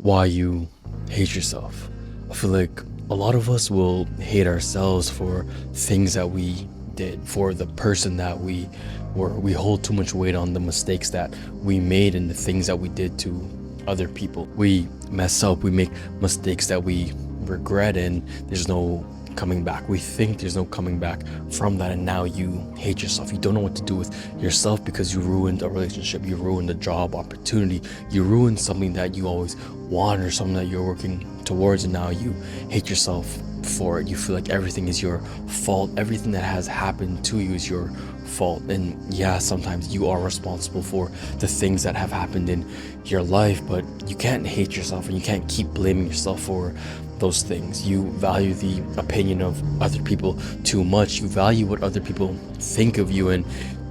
why you hate yourself. I feel like a lot of us will hate ourselves for things that we did, for the person that we were. We hold too much weight on the mistakes that we made and the things that we did to other people. We mess up, we make mistakes that we regret, and there's no coming back. We think there's no coming back from that, and now you hate yourself. You don't know what to do with yourself because you ruined a relationship, you ruined a job opportunity, you ruined something that you always wanted or something that you're working towards, and now you hate yourself for it. You feel like everything is your fault, everything that has happened to you is your fault. And yeah, sometimes you are responsible for the things that have happened in your life, but you can't hate yourself and you can't keep blaming yourself for those things. You value the opinion of other people too much. You value what other people think of you, and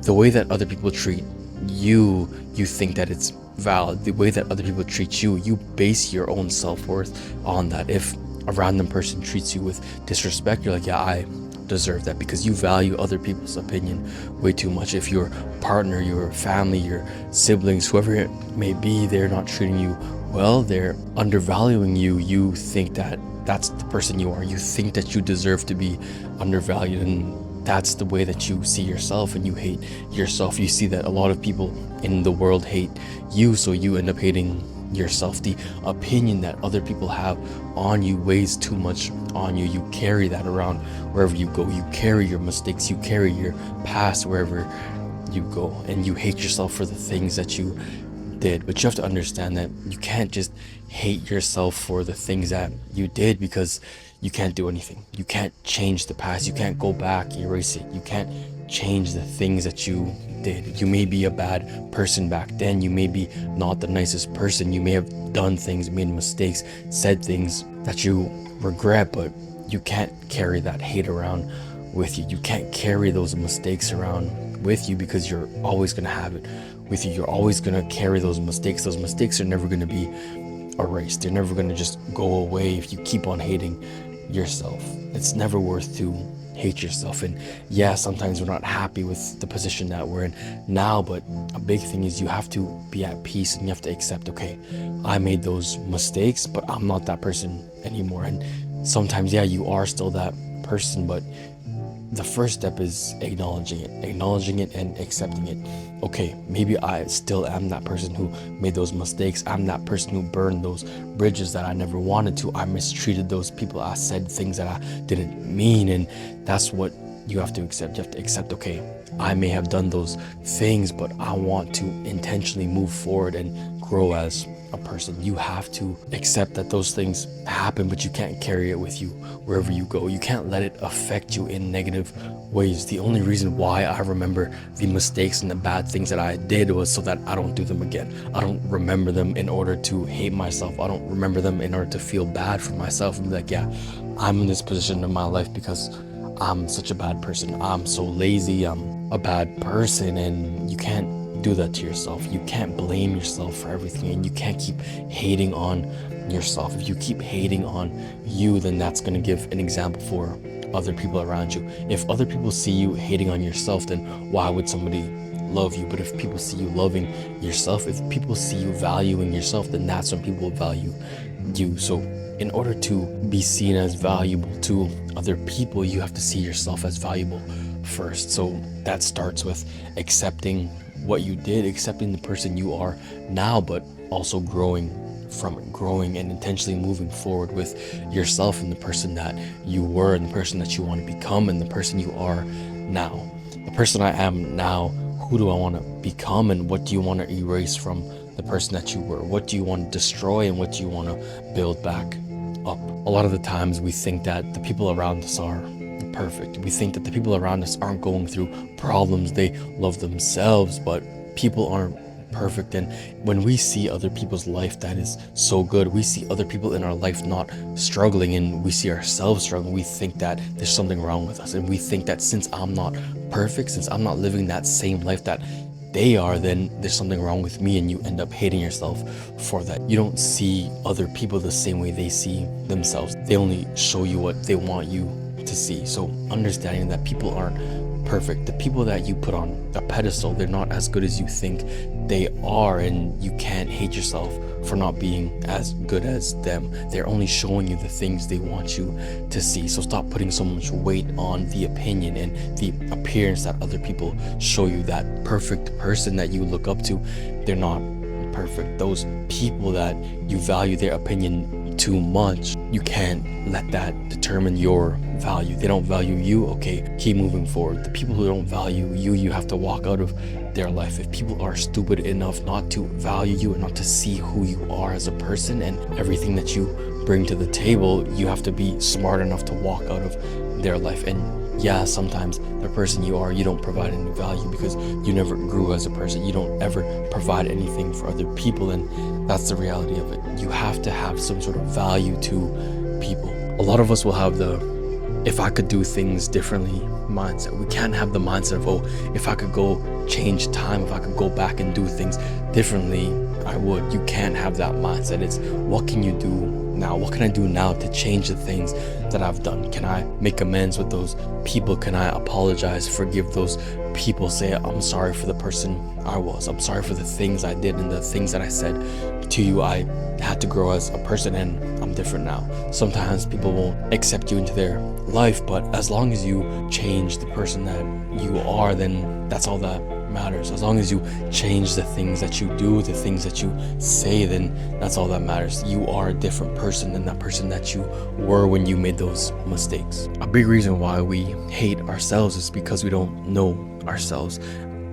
the way that other people treat you, you think that it's valid. The way that other people treat you, you base your own self-worth on that. If a random person treats you with disrespect, you're like, yeah, I deserve that, because you value other people's opinion way too much. If your partner, your family, your siblings, whoever it may be, they're not treating you well, they're undervaluing you, you think that that's the person you are. You think that you deserve to be undervalued, and that's the way that you see yourself, and you hate yourself. You see that a lot of people in the world hate you, so you end up hating yourself. The opinion that other people have on you weighs too much on you. You carry that around wherever you go. You carry your mistakes, you carry your past wherever you go, and you hate yourself for the things that you did. But you have to understand that you can't just hate yourself for the things that you did, because you can't do anything. You can't change the past. You can't go back, erase it. You can't change the things that you did. You may be a bad person back then. You may be not the nicest person. You may have done things, made mistakes, said things that you regret, but you can't carry that hate around with you. You can't carry those mistakes around with you, because you're always going to have it with you. You're always going to carry those mistakes. Those mistakes are never going to be erased. They're never going to just go away if you keep on hating yourself. It's never worth to hate yourself. And yeah, sometimes we're not happy with the position that we're in now, but a big thing is you have to be at peace, and you have to accept, okay, I made those mistakes, but I'm not that person anymore. And sometimes, yeah, you are still that person, but the first step is acknowledging it and accepting it. Okay, maybe I still am that person who made those mistakes. I'm that person who burned those bridges that I never wanted to. I mistreated those people. I said things that I didn't mean, and that's what you have to accept. You have to accept, okay, I may have done those things, but I want to intentionally move forward and grow as a person. You have to accept that those things happen, but you can't carry it with you wherever you go. You can't let it affect you in negative ways. The only reason why I remember the mistakes and the bad things that I did was so that I don't do them again. I don't remember them in order to hate myself. I don't remember them in order to feel bad for myself and be like, yeah, I'm in this position in my life because I'm such a bad person. I'm so lazy. I'm a bad person. And you can't do that to yourself. You can't blame yourself for everything, and you can't keep hating on yourself. If you keep hating on you, then that's going to give an example for other people around you. If other people see you hating on yourself, then why would somebody love you? But if people see you loving yourself, if people see you valuing yourself, then that's when people will value you. So in order to be seen as valuable to other people, you have to see yourself as valuable first. So that starts with accepting what you did, accepting the person you are now, but also growing from it, growing and intentionally moving forward with yourself and the person that you were and the person that you want to become and the person you are now. The person I am now, who do I want to become, and what do you want to erase from the person that you were? What do you want to destroy, and what do you want to build back up? A lot of the times we think that the people around us are perfect. We think that the people around us aren't going through problems. They love themselves, but people aren't perfect. And when we see other people's life that is so good, we see other people in our life not struggling, and we see ourselves struggling, we think that there's something wrong with us. And we think that since I'm not perfect, since I'm not living that same life that they are, then there's something wrong with me, and you end up hating yourself for that. You don't see other people the same way they see themselves. They only show you what they want you to see. So understanding that people aren't perfect. The people that you put on a pedestal, they're not as good as you think they are, and you can't hate yourself for not being as good as them. They're only showing you the things they want you to see. So stop putting so much weight on the opinion and the appearance that other people show you. That perfect person that you look up to, they're not perfect. Those people that you value their opinion too much, you can't let that determine your value. They don't value you, okay, keep moving forward. The people who don't value you, you have to walk out of their life. If people are stupid enough not to value you and not to see who you are as a person and everything that you bring to the table, you have to be smart enough to walk out of their life. And yeah, sometimes the person you are, you don't provide any value because you never grew as a person. You don't ever provide anything for other people, and that's the reality of it. You have to have some sort of value to people. A lot of us will have the if I could do things differently mindset. We can't have the mindset of, oh, if I could go change time, if I could go back and do things differently, I would. You can't have that mindset. It's what can you do now? What can I do now to change the things that I've done? Can I make amends with those people? Can I apologize, forgive those people, say I'm sorry for the person I was, I'm sorry for the things I did and the things that I said to you. I had to grow as a person and I'm different now. Sometimes people won't accept you into their life, but as long as you change the person that you are, then that's all that matters. As long as you change the things that you do, the things that you say, then that's all that matters. You are a different person than that person that you were when you made those mistakes. A big reason why we hate ourselves is because we don't know ourselves.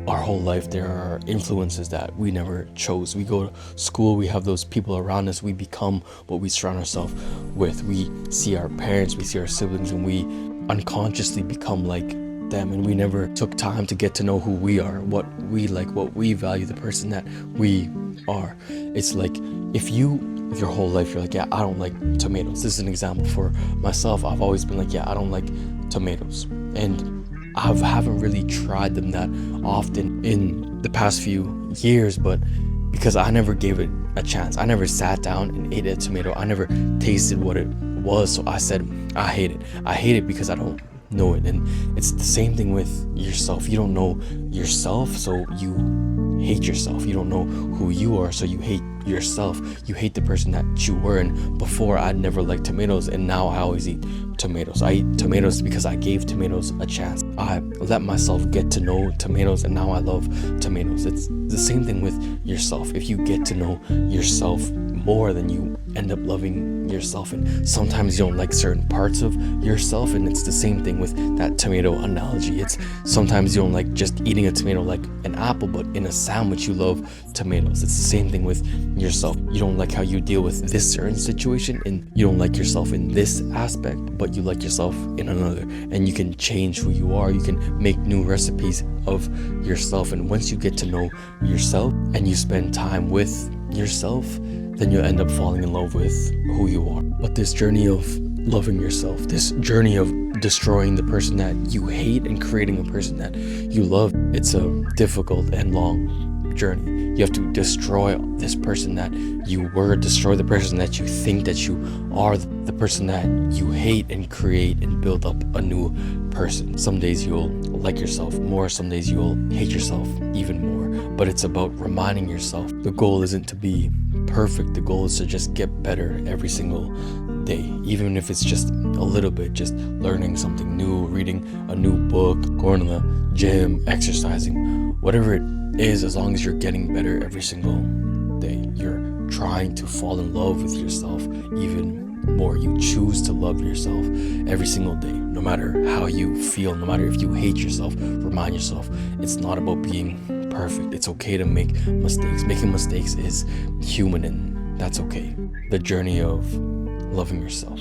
Our whole life there are influences that we never chose. We go to school, we have those people around us, we become what we surround ourselves with. We see our parents, we see our siblings, and we unconsciously become like them, and we never took time to get to know who we are, what we like, what we value, the person that we are. It's like if your whole life you're like, yeah, I don't like tomatoes. This is an example for myself. I've always been like, yeah, I don't like tomatoes, and I haven't really tried them that often in the past few years, but because I never gave it a chance. I never sat down and ate a tomato. I never tasted what it was, so I said I hate it. I hate it because I don't know it. And it's the same thing with yourself. You don't know yourself, so you hate yourself. You don't know who you are, so you hate yourself. You hate the person that you were. And before, I'd never liked tomatoes, and now I always eat tomatoes. I eat tomatoes because I gave tomatoes a chance. I let myself get to know tomatoes, and now I love tomatoes. It's the same thing with yourself. If you get to know yourself more, then you end up loving yourself. And sometimes you don't like certain parts of yourself, and it's the same thing with that tomato analogy. It's sometimes you don't like just eating a tomato like an apple, but in a sandwich you love tomatoes. It's the same thing with yourself. You don't like how you deal with this certain situation, and you don't like yourself in this aspect, but you like yourself in another, and you can change who you are. You can make new recipes of yourself. And once you get to know yourself and you spend time with yourself, then you'll end up falling in love with who you are. But this journey of loving yourself, this journey of destroying the person that you hate and creating a person that you love, it's a difficult and long journey. You have to destroy this person that you were, destroy the person that you think that you are, the person that you hate, and create and build up a new person. Some days you'll like yourself more, some days you'll hate yourself even more, but it's about reminding yourself the goal isn't to be perfect. The goal is to just get better every single day, even if it's just a little bit, just learning something new, reading a new book, going to the gym, exercising, whatever it is. As long as you're getting better every single day, you're trying to fall in love with yourself even more. You choose to love yourself every single day, no matter how you feel, no matter if you hate yourself. Remind yourself it's not about being perfect. It's okay to make mistakes. Making mistakes is human, and that's okay. The journey of loving yourself.